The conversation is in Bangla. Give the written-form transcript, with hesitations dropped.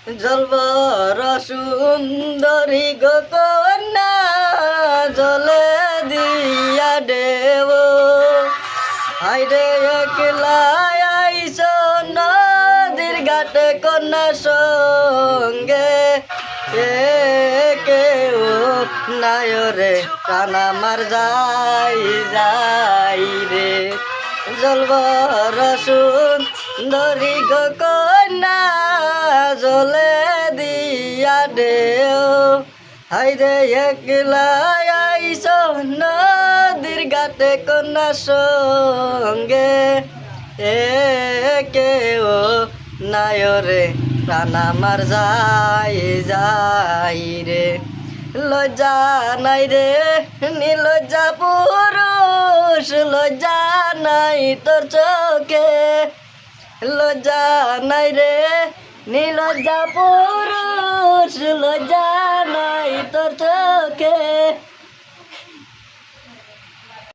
জলবর সুন্দরী গো কন্যা জলে দিয়া দেব হাইরে একলা আইস নদীর ঘাটে কন্যা সঙ্গে কেউ নাই রে প্রাণ আমার যাই যাই রে জলবর সুন্দরী গো কন্যা জলে দিয়া দেও হাইরে একলা আইস নদীর ঘাটে কন্যা সঙ্গে কেউ নাই রে প্রাণ আমার যাই যাই রে লজ্জা নাই রে নিলজ্জা পুরুষ লজ্জা নাই তোর চোখে লজ্জা নাই রে নিলজ্জা পুরুষ লজ্জা